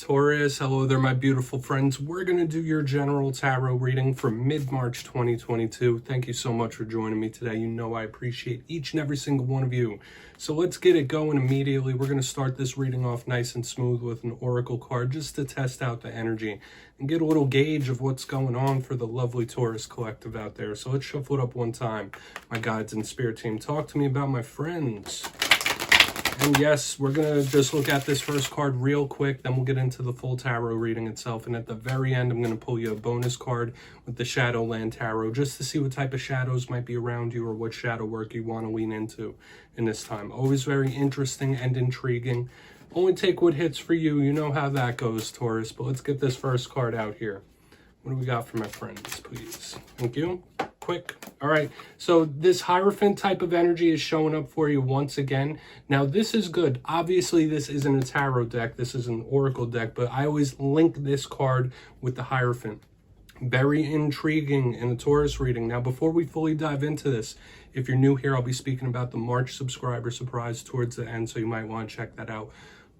Taurus, hello there, my beautiful friends. We're going to do your general tarot reading for mid-March 2022. Thank you so much for joining me today. You know I appreciate each and every single one of you. So let's get it going immediately. We're going to start this reading off nice and smooth with an oracle card just to test out the energy and get a little gauge of what's going on for the lovely Taurus collective out there. So let's shuffle it up one time. My guides and spirit team, talk to me about my friends. And yes, we're going to just look at this first card real quick, then we'll get into the full tarot reading itself. And at the very end, I'm going to pull you a bonus card with the Shadowland Tarot, just to see what type of shadows might be around you or what shadow work you want to lean into in this time. Always very interesting and intriguing. Only take what hits for you. You know how that goes, Taurus. But let's get this first card out here. What do we got for my friends, please? Thank you. Quick. All right, so this Hierophant type of energy is showing up for you once again. Now this is good. Obviously this isn't a tarot deck, this is an oracle deck, but I always link this card with the Hierophant. Very intriguing in a Taurus reading. Now before we fully dive into this, if you're new here, I'll be speaking about the March subscriber surprise towards the end, so you might want to check that out.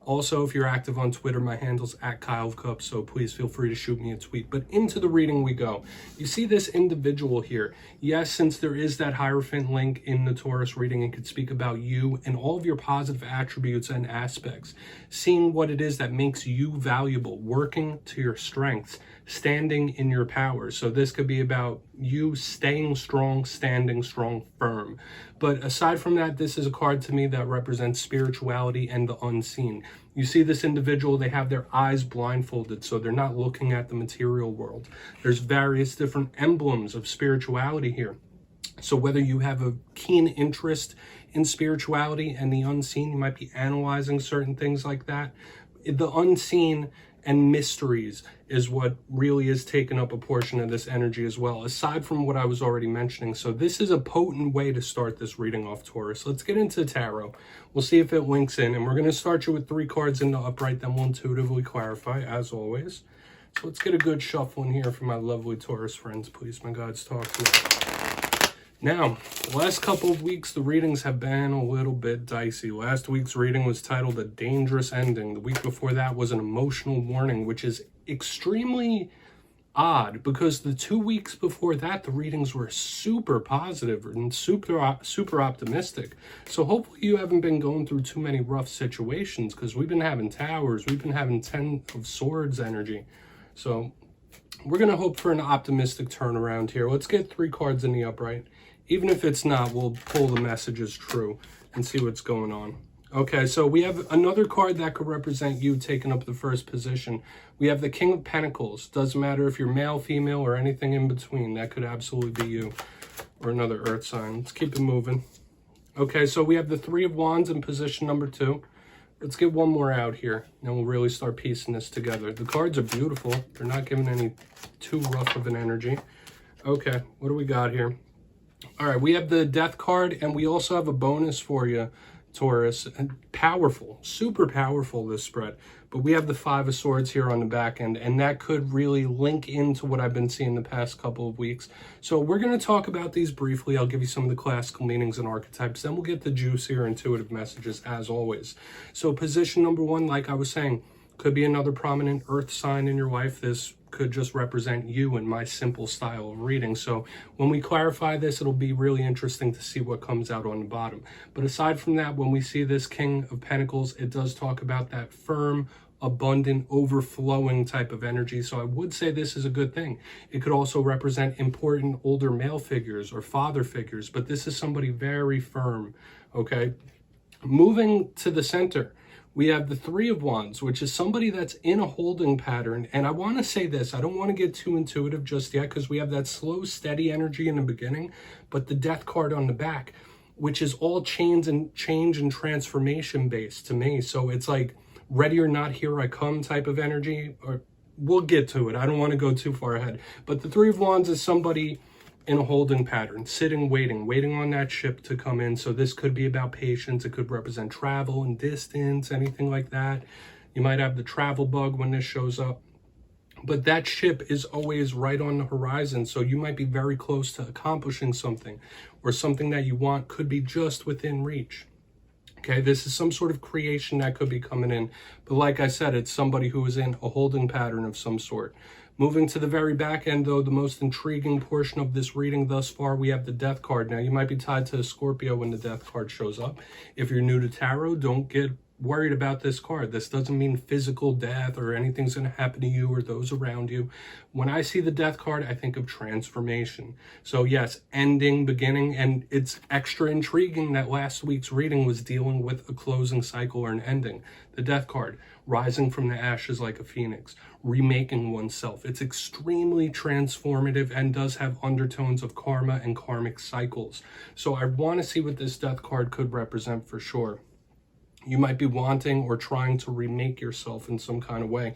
Also, if you're active on Twitter, my handle's at kyleofcupsoracle, so please feel free to shoot me a tweet. But into the reading we go. You see this individual here. Yes, since there is that Hierophant link in the Taurus reading, it could speak about you and all of your positive attributes and aspects. Seeing what it is that makes you valuable, working to your strengths, standing in your power. So this could be about you staying strong, standing strong, firm. But aside from that, this is a card to me that represents spirituality and the unseen. You see this individual, they have their eyes blindfolded, so they're not looking at the material world. There's various different emblems of spirituality here. So whether you have a keen interest in spirituality and the unseen, you might be analyzing certain things like that. The unseen and mysteries is what really is taking up a portion of this energy as well, aside from what I was already mentioning. So this is a potent way to start this reading off, Taurus. Let's get into tarot. We'll see if it links in, and we're going to start you with 3 cards in the upright, then we'll intuitively clarify, as always. So let's get a good shuffle in here for my lovely Taurus friends, please. My guides, talk to me. Now, the last couple of weeks, the readings have been a little bit dicey. Last week's reading was titled A Dangerous Ending. The week before that was an emotional warning, which is extremely odd because the 2 weeks before that, the readings were super positive and super optimistic. So hopefully you haven't been going through too many rough situations, because we've been having Towers, we've been having 10 of Swords energy. So we're going to hope for an optimistic turnaround here. Let's get 3 cards in the upright. Even if it's not, we'll pull the messages true and see what's going on. Okay, so we have another card that could represent you taking up the first position. We have the King of Pentacles. Doesn't matter if you're male, female, or anything in between. That could absolutely be you or another earth sign. Let's keep it moving. Okay, so we have the 3 of Wands in position number 2. Let's get one more out here, and we'll really start piecing this together. The cards are beautiful. They're not giving any too rough of an energy. Okay, what do we got here? All right, we have the Death card, and we also have a bonus for you, Taurus. And powerful, super powerful, this spread. But we have the 5 of Swords here on the back end, and that could really link into what I've been seeing the past couple of weeks. So we're going to talk about these briefly. I'll give you some of the classical meanings and archetypes. Then we'll get the juicier intuitive messages, as always. So position number 1, like I was saying, could be another prominent earth sign in your life. This could just represent you in my simple style of reading. So when we clarify this, it'll be really interesting to see what comes out on the bottom. But aside from that, when we see this King of Pentacles, it does talk about that firm, abundant, overflowing type of energy. So I would say this is a good thing. It could also represent important older male figures or father figures, but this is somebody very firm, okay? Moving to the center, we have the 3 of Wands, which is somebody that's in a holding pattern. And I want to say this, I don't want to get too intuitive just yet, because we have that slow, steady energy in the beginning, but the Death card on the back, which is all change and transformation based to me. So it's like, ready or not, here I come type of energy. Or we'll get to it. I don't want to go too far ahead. But the 3 of Wands is somebody in a holding pattern, sitting, waiting on that ship to come in. So this could be about patience. It could represent travel and distance, anything like that. You might have the travel bug when this shows up. But that ship is always right on the horizon. So you might be very close to accomplishing something, or something that you want could be just within reach. Okay, this is some sort of creation that could be coming in. But like I said, it's somebody who is in a holding pattern of some sort. Moving to the very back end, though, the most intriguing portion of this reading thus far, we have the Death card. Now, you might be tied to a Scorpio when the Death card shows up. If you're new to tarot, don't get worried about this card. This doesn't mean physical death or anything's going to happen to you or those around you. When I see the Death card, I think of transformation. So yes, ending, beginning, and it's extra intriguing that last week's reading was dealing with a closing cycle or an ending. The Death card, rising from the ashes like a phoenix, remaking oneself. It's extremely transformative and does have undertones of karma and karmic cycles. So I want to see what this Death card could represent for sure. You might be wanting or trying to remake yourself in some kind of way.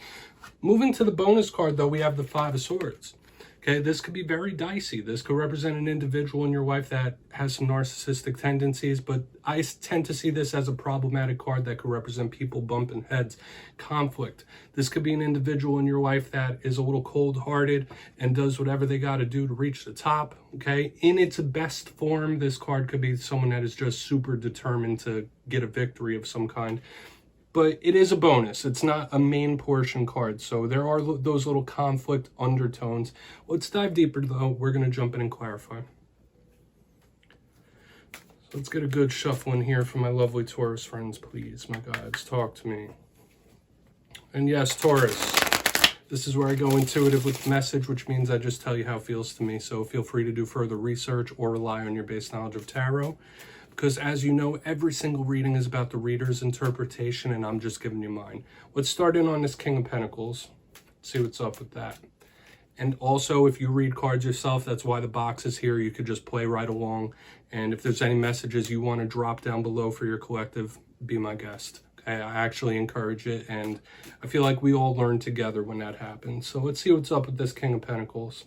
Moving to the bonus card, though, we have the Five of Swords. Okay, this could be very dicey. This could represent an individual in your life that has some narcissistic tendencies, but I tend to see this as a problematic card that could represent people bumping heads, conflict. This could be an individual in your life that is a little cold-hearted and does whatever they got to do to reach the top, okay? In its best form, this card could be someone that is just super determined to get a victory of some kind. But it is a bonus. It's not a main portion card. So there are those little conflict undertones. Let's dive deeper, though. We're going to jump in and clarify. So let's get a good shuffle in here for my lovely Taurus friends, please. My guides, talk to me. And yes, Taurus, this is where I go intuitive with the message, which means I just tell you how it feels to me. So feel free to do further research or rely on your base knowledge of tarot. Because as you know, every single reading is about the reader's interpretation, and I'm just giving you mine. Let's start in on this King of Pentacles. See what's up with that. And also, if you read cards yourself, that's why the box is here. You could just play right along. And if there's any messages you want to drop down below for your collective, be my guest. Okay, I actually encourage it, and I feel like we all learn together when that happens. So let's see what's up with this King of Pentacles.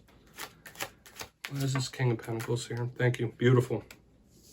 Why is this King of Pentacles here? Thank you. Beautiful.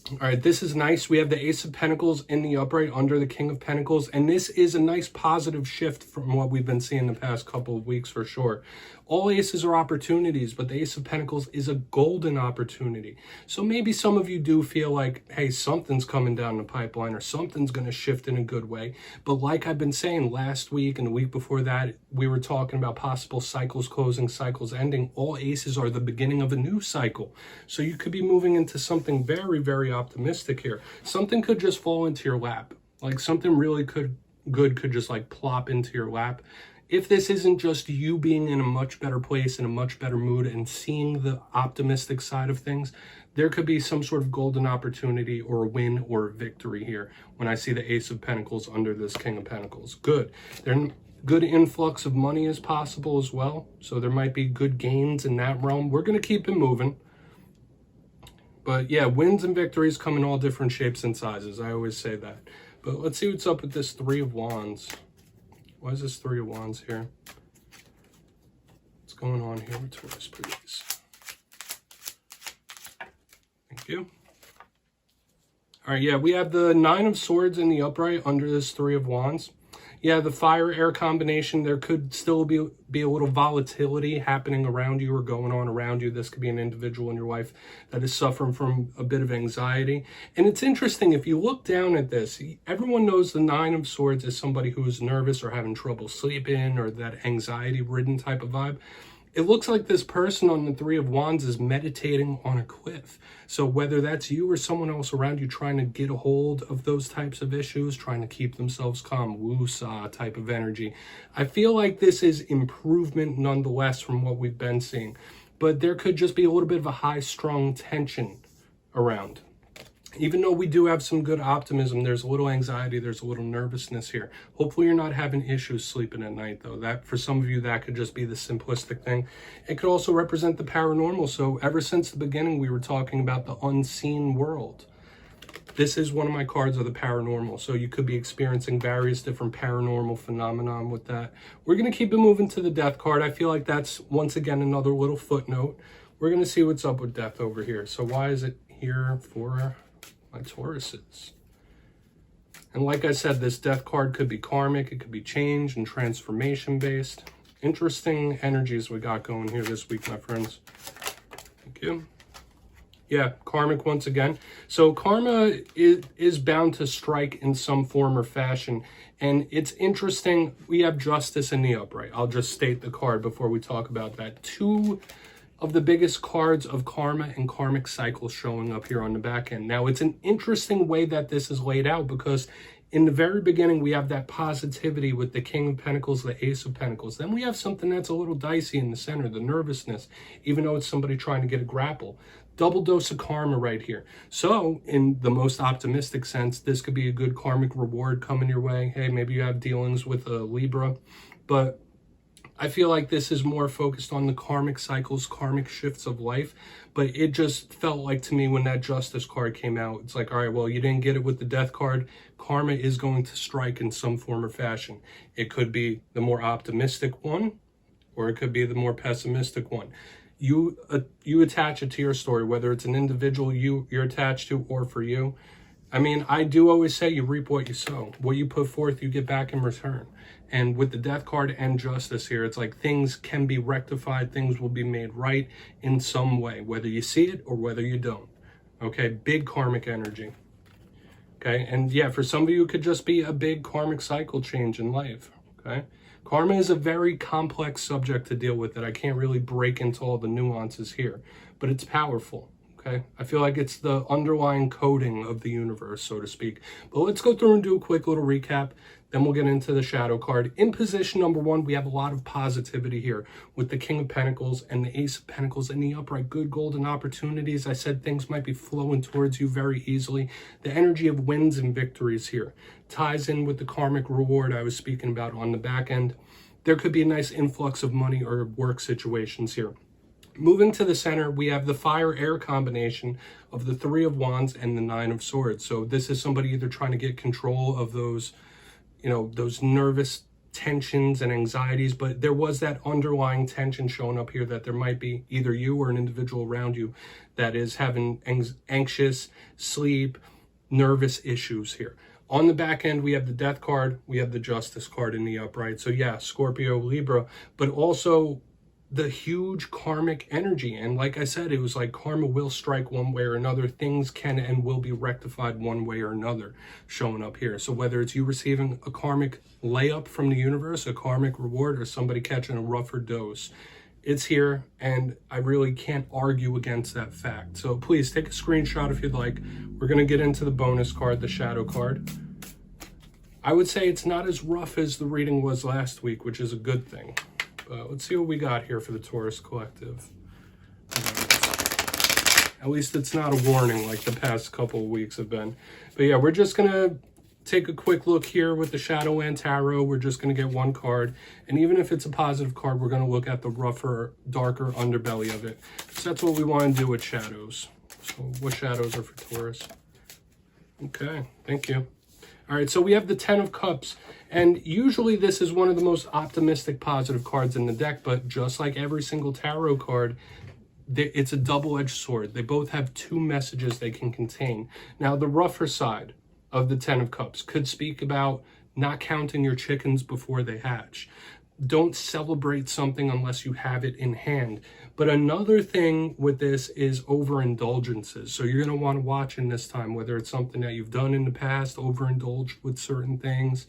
All right, this is nice. We have the Ace of Pentacles in the upright under the King of Pentacles, and this is a nice positive shift from what we've been seeing the past couple of weeks for sure. All aces are opportunities, but the Ace of Pentacles is a golden opportunity. So maybe some of you do feel like, hey, something's coming down the pipeline or something's going to shift in a good way. But like I've been saying last week and the week before that, we were talking about possible cycles closing, cycles ending. All aces are the beginning of a new cycle. So you could be moving into something very, very optimistic here. Something could just fall into your lap. Like something really good could just like plop into your lap. If this isn't just you being in a much better place, in a much better mood, and seeing the optimistic side of things, there could be some sort of golden opportunity or a win or a victory here when I see the Ace of Pentacles under this King of Pentacles. Good. Good influx of money is possible as well, so there might be good gains in that realm. We're going to keep it moving. But yeah, wins and victories come in all different shapes and sizes. I always say that. But let's see what's up with this Three of Wands. Why is this Three of Wands here? What's going on here with Taurus, please? Thank you. All right, yeah, we have the Nine of Swords in the upright under this Three of Wands. Yeah, the fire-air combination, there could still be a little volatility happening around you or going on around you. This could be an individual in your life that is suffering from a bit of anxiety. And it's interesting, if you look down at this, everyone knows the Nine of Swords is somebody who is nervous or having trouble sleeping or that anxiety-ridden type of vibe. It looks like this person on the Three of Wands is meditating on a cliff. So whether that's you or someone else around you trying to get a hold of those types of issues, trying to keep themselves calm, woo-saw type of energy, I feel like this is improvement nonetheless from what we've been seeing. But there could just be a little bit of a high-strung tension around. Even though we do have some good optimism, there's a little anxiety, there's a little nervousness here. Hopefully you're not having issues sleeping at night, though. That, for some of you, that could just be the simplistic thing. It could also represent the paranormal. So ever since the beginning, we were talking about the unseen world. This is one of my cards of the paranormal. So you could be experiencing various different paranormal phenomenon with that. We're going to keep it moving to the Death card. I feel like that's, once again, another little footnote. We're going to see what's up with Death over here. So why is it here for my Tauruses? And like I said, this Death card could be karmic, it could be change and transformation based. Interesting energies we got going here this week, my friends. Thank you. Yeah, karmic once again. So karma is bound to strike in some form or fashion. And it's interesting, we have justice in the upright. I'll just state the card before we talk about that. Two of the biggest cards of karma and karmic cycles showing up here on the back end. Now, it's an interesting way that this is laid out, because in the very beginning, we have that positivity with the King of Pentacles, the Ace of Pentacles. Then we have something that's a little dicey in the center, the nervousness, even though it's somebody trying to get a grapple. Double dose of karma right here. So in the most optimistic sense, this could be a good karmic reward coming your way. Hey, maybe you have dealings with a Libra, but I feel like this is more focused on the karmic cycles, karmic shifts of life. But it just felt like to me when that justice card came out, it's like, all right, well, you didn't get it with the death card. Karma is going to strike in some form or fashion. It could be the more optimistic one, or it could be the more pessimistic one. You attach it to your story, whether it's an individual you're attached to or for you. I mean, I do always say you reap what you sow. What you put forth, you get back in return. And with the death card and justice here, it's like things can be rectified. Things will be made right in some way, whether you see it or whether you don't. Okay, big karmic energy. Okay, and yeah, for some of you, it could just be a big karmic cycle change in life. Okay, karma is a very complex subject to deal with that I can't really break into all the nuances here, but it's powerful. Okay, I feel like it's the underlying coding of the universe, so to speak. But let's go through and do a quick little recap. Then we'll get into the shadow card. In position number one, we have a lot of positivity here with the King of Pentacles and the Ace of Pentacles in the upright. Good golden opportunities. I said things might be flowing towards you very easily. The energy of wins and victories here ties in with the karmic reward I was speaking about on the back end. There could be a nice influx of money or work situations here. Moving to the center, we have the fire-air combination of the Three of Wands and the Nine of Swords. So this is somebody either trying to get control of those, those nervous tensions and anxieties, but there was that underlying tension showing up here that there might be either you or an individual around you that is having anxious, sleep, nervous issues here. On the back end, we have the Death card, we have the Justice card in the upright. So yeah, Scorpio, Libra, but also the huge karmic energy. And like I said, it was like karma will strike one way or another. Things can and will be rectified one way or another showing up here. So whether it's you receiving a karmic layup from the universe, a karmic reward, or somebody catching a rougher dose, it's here, and I really can't argue against that fact. So please take a screenshot if you'd like. We're going to get into the bonus card, the shadow card. I would say it's not as rough as the reading was last week, which is a good thing. Let's see what we got here for the Taurus collective. At least it's not a warning like the past couple of weeks have been. But yeah, we're just going to take a quick look here with the Shadowland Tarot. We're just going to get one card. And even if it's a positive card, we're going to look at the rougher, darker underbelly of it. So that's what we want to do with shadows. So what shadows are for Taurus? Okay, thank you. All right, so we have the Ten of Cups, and usually this is one of the most optimistic, positive cards in the deck, but just like every single tarot card, it's a double-edged sword. They both have two messages they can contain. Now, the rougher side of the Ten of Cups could speak about not counting your chickens before they hatch. Don't celebrate something unless you have it in hand. But another thing with this is overindulgences. So you're going to want to watch in this time, whether it's something that you've done in the past, overindulged with certain things,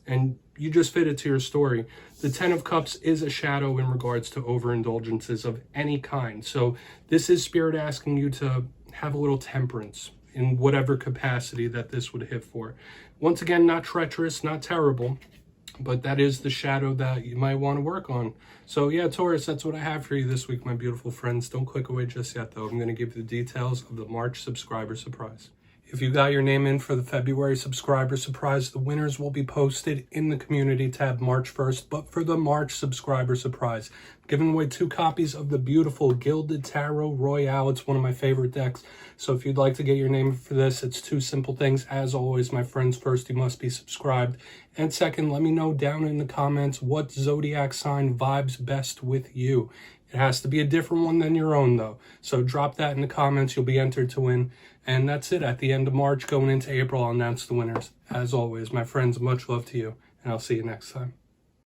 and you just fit it to your story. The Ten of Cups is a shadow in regards to overindulgences of any kind. So this is Spirit asking you to have a little temperance in whatever capacity that this would hit for. Once again, not treacherous, not terrible, but that is the shadow that you might want to work on. So yeah, Taurus, that's what I have for you this week, my beautiful friends. Don't click away just yet, though. I'm going to give you the details of the March subscriber surprise. If you got your name in for the February subscriber surprise, the winners will be posted in the community tab March 1st. But for the March subscriber surprise, I'm giving away 2 copies of the beautiful Gilded Tarot Royale. It's one of my favorite decks. So if you'd like to get your name for this, it's 2 simple things. As always, my friends, first, you must be subscribed. And second, let me know down in the comments what zodiac sign vibes best with you. It has to be a different one than your own, though. So drop that in the comments. You'll be entered to win. And that's it. At the end of March, going into April, I'll announce the winners. As always, my friends, much love to you, and I'll see you next time.